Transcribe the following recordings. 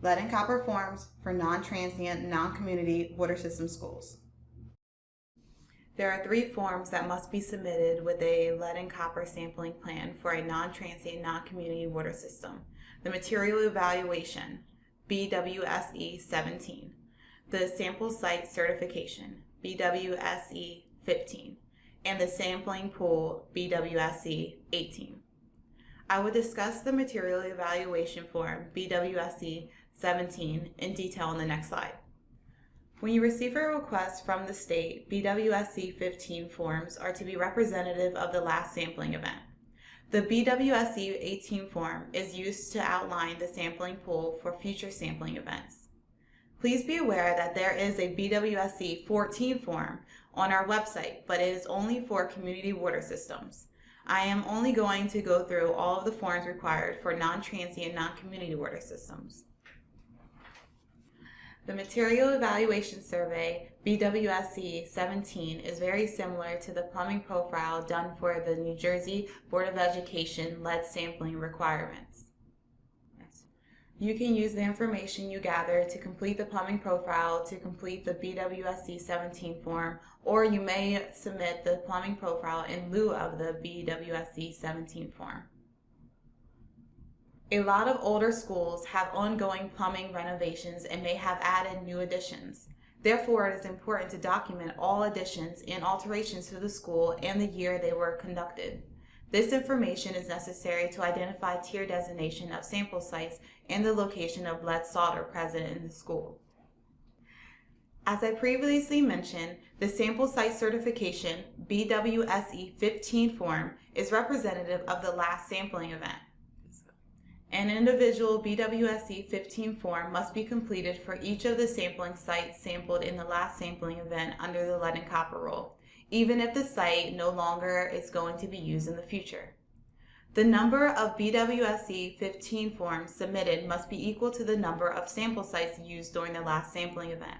Lead and copper forms for non-transient, non-community water system schools. There are 3 forms that must be submitted with a lead and copper sampling plan for a non-transient, non-community water system. The material evaluation, BWSE 17. The sample site certification, BWSE 15. And the sampling pool, BWSE 18. I will discuss the material evaluation form, BWSE 17, in detail in the next slide. When you receive a request from the state, BWSE 15 forms are to be representative of the last sampling event. The BWSE 18 form is used to outline the sampling pool for future sampling events. Please be aware that there is a BWSE 14 form on our website, but it is only for community water systems. I am only going to go through all of the forms required for non-transient, non-community water systems. The Material Evaluation Survey, BWSE 17, is very similar to the plumbing profile done for the New Jersey Board of Education lead sampling requirements. You can use the information you gather to complete the plumbing profile to complete the BWSE 17 form, or you may submit the plumbing profile in lieu of the BWSE 17 form. A lot of older schools have ongoing plumbing renovations and may have added new additions. Therefore, it is important to document all additions and alterations to the school and the year they were conducted. This information is necessary to identify tier designation of sample sites and the location of lead solder present in the school. As I previously mentioned, the sample site certification, BWSE 15 form, is representative of the last sampling event. An individual BWSE 15 form must be completed for each of the sampling sites sampled in the last sampling event under the lead and copper rule, even if the site no longer is going to be used in the future. The number of BWSE 15 forms submitted must be equal to the number of sample sites used during the last sampling event.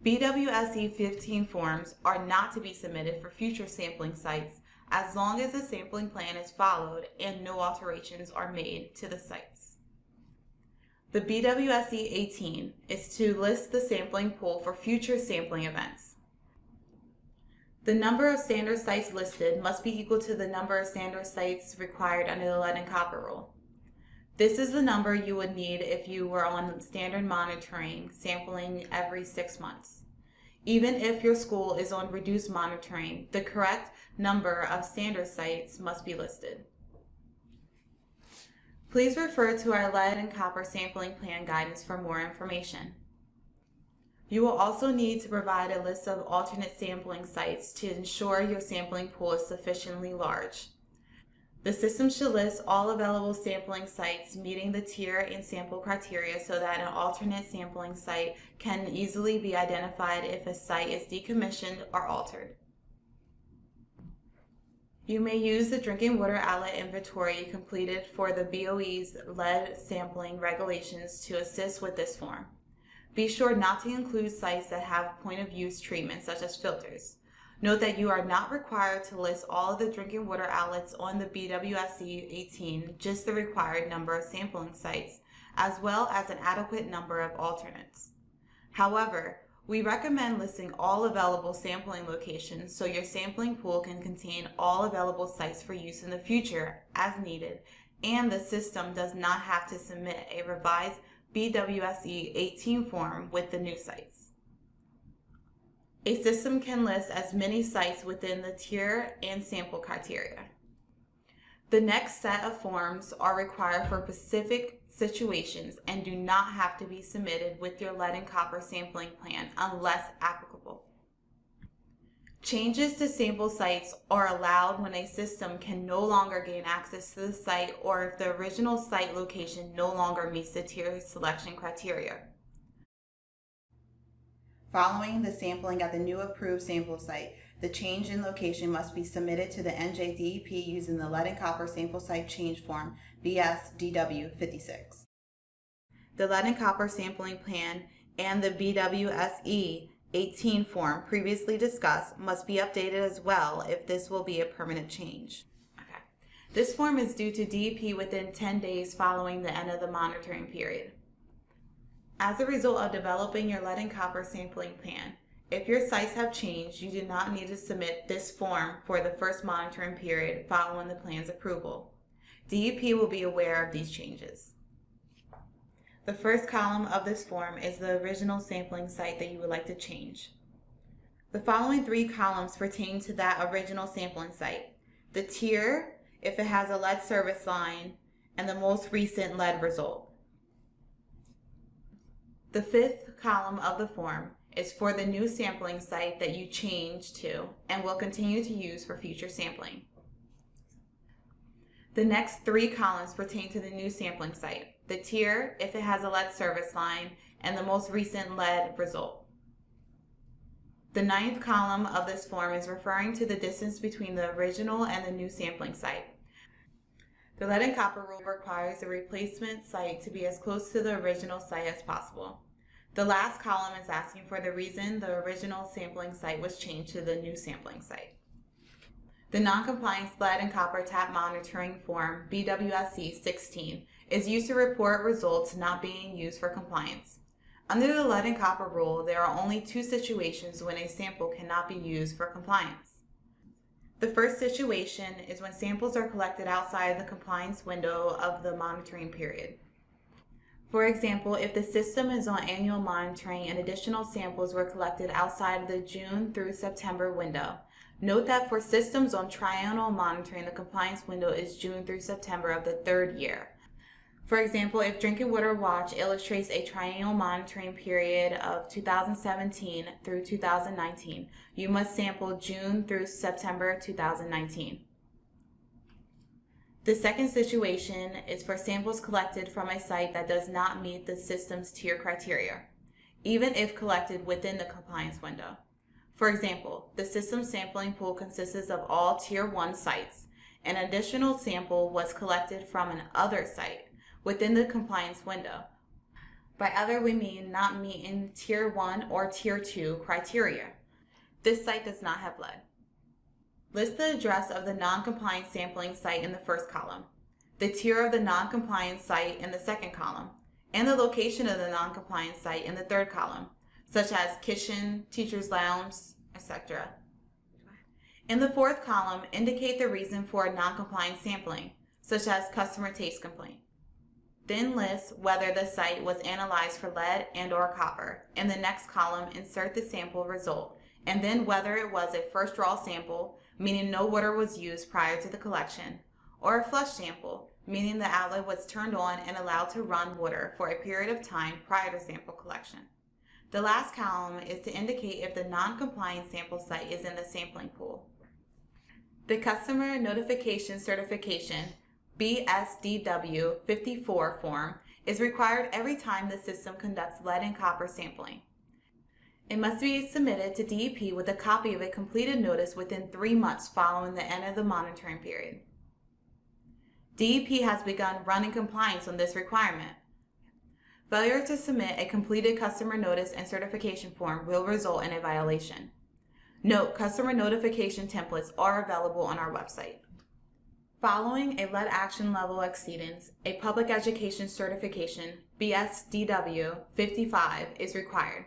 BWSE 15 forms are not to be submitted for future sampling sites as long as the sampling plan is followed and no alterations are made to the sites. The BWSE 18 is to list the sampling pool for future sampling events. The number of standard sites listed must be equal to the number of standard sites required under the lead and copper rule. This is the number you would need if you were on standard monitoring, sampling every 6 months. Even if your school is on reduced monitoring, the correct number of standard sites must be listed. Please refer to our lead and copper sampling plan guidance for more information. You will also need to provide a list of alternate sampling sites to ensure your sampling pool is sufficiently large. The system should list all available sampling sites meeting the tier and sample criteria so that an alternate sampling site can easily be identified if a site is decommissioned or altered. You may use the drinking water outlet inventory completed for the BOE's lead sampling regulations to assist with this form. Be sure not to include sites that have point-of-use treatment, such as filters. Note that you are not required to list all of the drinking water outlets on the BWSE 18, just the required number of sampling sites, as well as an adequate number of alternates. However, we recommend listing all available sampling locations so your sampling pool can contain all available sites for use in the future as needed, and the system does not have to submit a revised BWSE 18 form with the new sites. A system can list as many sites within the tier and sample criteria. The next set of forms are required for specific situations and do not have to be submitted with your lead and copper sampling plan unless applicable. Changes to sample sites are allowed when a system can no longer gain access to the site or if the original site location no longer meets the tier selection criteria. Following the sampling at the new approved sample site, the change in location must be submitted to the NJDEP using the lead and copper sample site change form, BSDW 56. The lead and copper sampling plan and the BWSE 18 form previously discussed must be updated as well if this will be a permanent change. This form is due to DEP within 10 days following the end of the monitoring period. As a result of developing your lead and copper sampling plan, if your sites have changed, you do not need to submit this form for the first monitoring period following the plan's approval. DEP will be aware of these changes. The first column of this form is the original sampling site that you would like to change. The following 3 columns pertain to that original sampling site. The tier, if it has a lead service line, and the most recent lead result. The 5th column of the form is for the new sampling site that you change to and will continue to use for future sampling. The next 3 columns pertain to the new sampling site. The tier, if it has a lead service line, and the most recent lead result. The 9th column of this form is referring to the distance between the original and the new sampling site. The lead and copper rule requires the replacement site to be as close to the original site as possible. The last column is asking for the reason the original sampling site was changed to the new sampling site. The non-compliance lead and copper tap monitoring form BWSC 16 is used to report results not being used for compliance. Under the lead and copper rule, there are only 2 situations when a sample cannot be used for compliance. The first situation is when samples are collected outside the compliance window of the monitoring period. For example, if the system is on annual monitoring and additional samples were collected outside of the June through September window. Note that for systems on triennial monitoring, the compliance window is June through September of the 3rd year. For example, if Drinking Water Watch illustrates a triennial monitoring period of 2017 through 2019, you must sample June through September 2019. The second situation is for samples collected from a site that does not meet the system's tier criteria, even if collected within the compliance window. For example, the system sampling pool consists of all Tier 1 sites. An additional sample was collected from an other site within the compliance window. By other, we mean not meeting Tier 1 or Tier 2 criteria. This site does not have lead. List the address of the non-compliant sampling site in the first column, the tier of the non-compliant site in the second column, and the location of the non-compliant site in the third column, such as kitchen, teacher's lounge, etc. In the fourth column, indicate the reason for non-compliant sampling, such as customer taste complaint. Then list whether the site was analyzed for lead and/or copper. In the next column, insert the sample result, and then whether it was a first draw sample, meaning no water was used prior to the collection, or a flush sample, meaning the outlet was turned on and allowed to run water for a period of time prior to sample collection. The last column is to indicate if the non-compliant sample site is in the sampling pool. The Customer Notification Certification BSDW 54 form is required every time the system conducts lead and copper sampling. It must be submitted to DEP with a copy of a completed notice within 3 months following the end of the monitoring period. DEP has begun running compliance on this requirement. Failure to submit a completed customer notice and certification form will result in a violation. Note, customer notification templates are available on our website. Following a lead action level exceedance, a public education certification, BSDW 55, is required.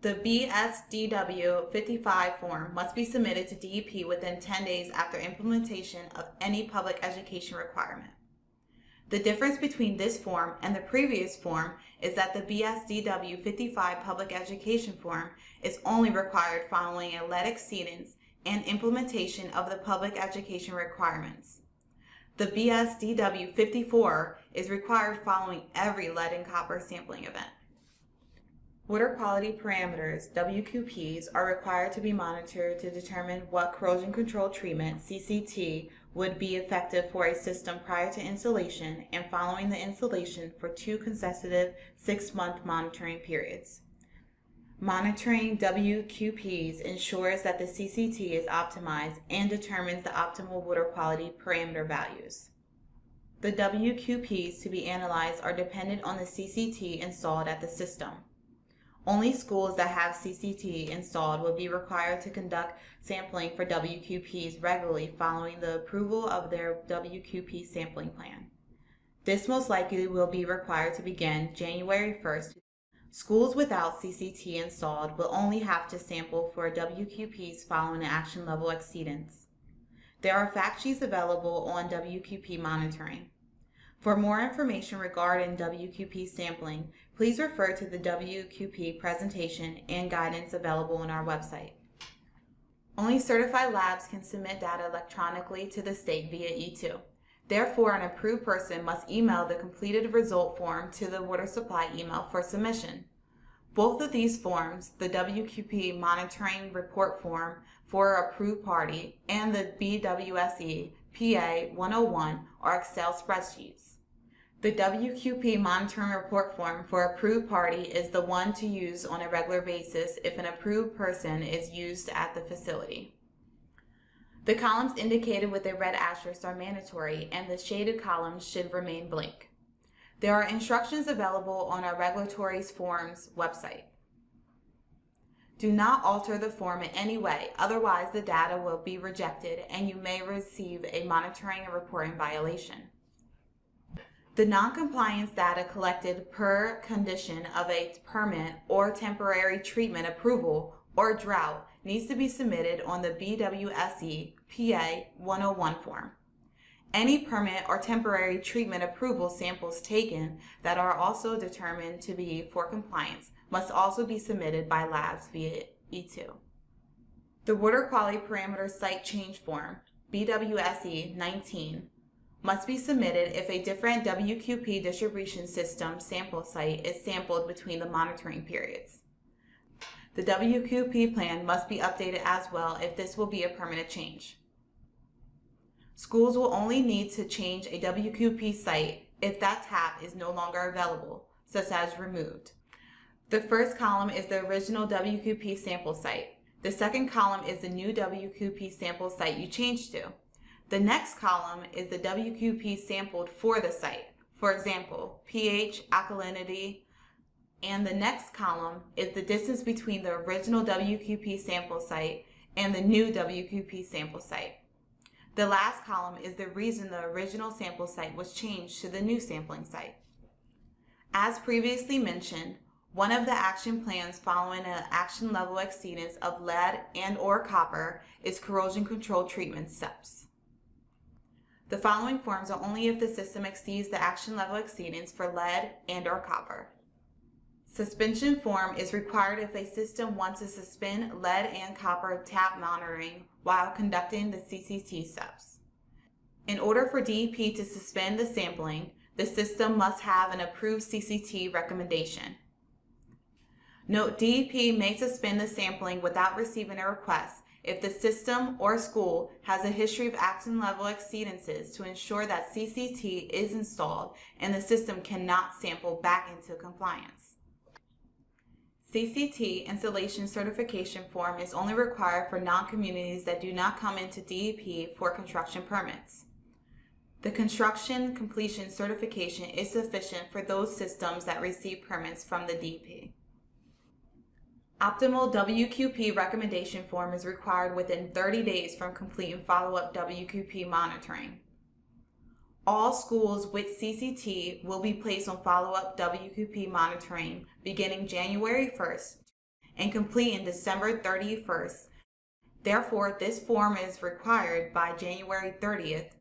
The BSDW 55 form must be submitted to DEP within 10 days after implementation of any public education requirement. The difference between this form and the previous form is that the BSDW 55 public education form is only required following a lead exceedance and implementation of the public education requirements. The BSDW 54 is required following every lead and copper sampling event. Water quality parameters, WQPs, are required to be monitored to determine what corrosion control treatment, CCT, would be effective for a system prior to installation and following the installation for 2 consecutive 6-month monitoring periods. Monitoring WQPs ensures that the CCT is optimized and determines the optimal water quality parameter values. The WQPs to be analyzed are dependent on the CCT installed at the system. Only schools that have CCT installed will be required to conduct sampling for WQPs regularly following the approval of their WQP sampling plan. This most likely will be required to begin January 1st. Schools without CCT installed will only have to sample for WQPs following an action level exceedance. There are fact sheets available on WQP monitoring. For more information regarding WQP sampling, please refer to the WQP presentation and guidance available on our website. Only certified labs can submit data electronically to the state via E2. Therefore, an approved person must email the completed result form to the water supply email for submission. Both of these forms, the WQP monitoring report form for approved party and the BWSE PA 101, are Excel spreadsheets. The WQP monitoring report form for approved party is the one to use on a regular basis if an approved person is used at the facility. The columns indicated with a red asterisk are mandatory, and the shaded columns should remain blank. There are instructions available on our regulatory forms website. Do not alter the form in any way, otherwise the data will be rejected and you may receive a monitoring and reporting violation. The non-compliance data collected per condition of a permit or temporary treatment approval or drought needs to be submitted on the BWSE PA 101 form. Any permit or temporary treatment approval samples taken that are also determined to be for compliance must also be submitted by labs via E2. The Water Quality Parameter Site Change Form, BWSE 19, must be submitted if a different WQP distribution system sample site is sampled between the monitoring periods. The WQP plan must be updated as well if this will be a permanent change. Schools will only need to change a WQP site if that tap is no longer available, such as removed. The first column is the original WQP sample site. The second column is the new WQP sample site you changed to. The next column is the WQP sampled for the site, for example, pH, alkalinity, and the next column is the distance between the original WQP sample site and the new WQP sample site. The last column is the reason the original sample site was changed to the new sampling site. As previously mentioned, one of the action plans following an action level exceedance of lead and/or copper is corrosion control treatment steps. The following forms are only if the system exceeds the action level exceedance for lead and/or copper. Suspension form is required if a system wants to suspend lead and copper tap monitoring while conducting the CCT steps. In order for DEP to suspend the sampling, the system must have an approved CCT recommendation. Note, DEP may suspend the sampling without receiving a request if the system or school has a history of action level exceedances to ensure that CCT is installed and the system cannot sample back into compliance. CCT installation certification form is only required for non-communities that do not come into DEP for construction permits. The construction completion certification is sufficient for those systems that receive permits from the DEP. Optimal WQP recommendation form is required within 30 days from completing follow-up WQP monitoring. All schools with CCT will be placed on follow-up WQP monitoring beginning January 1st and completing December 31st. Therefore, this form is required by January 30th.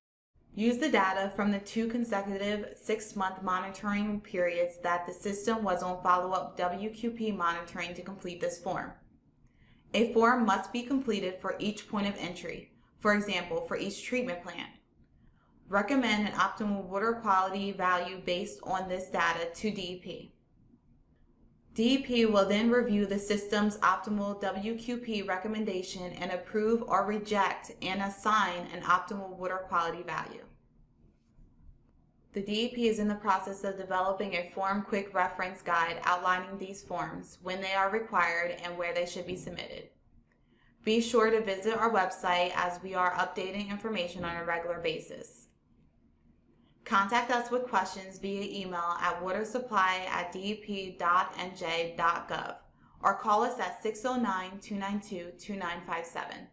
Use the data from the 2 consecutive 6-month monitoring periods that the system was on follow-up WQP monitoring to complete this form. A form must be completed for each point of entry, for example, for each treatment plant. Recommend an optimal water quality value based on this data to DEP. DEP will then review the system's optimal WQP recommendation and approve or reject and assign an optimal water quality value. The DEP is in the process of developing a form quick reference guide outlining these forms, when they are required, and where they should be submitted. Be sure to visit our website as we are updating information on a regular basis. Contact us with questions via email at watersupply@dep.nj.gov or call us at 609-292-2957.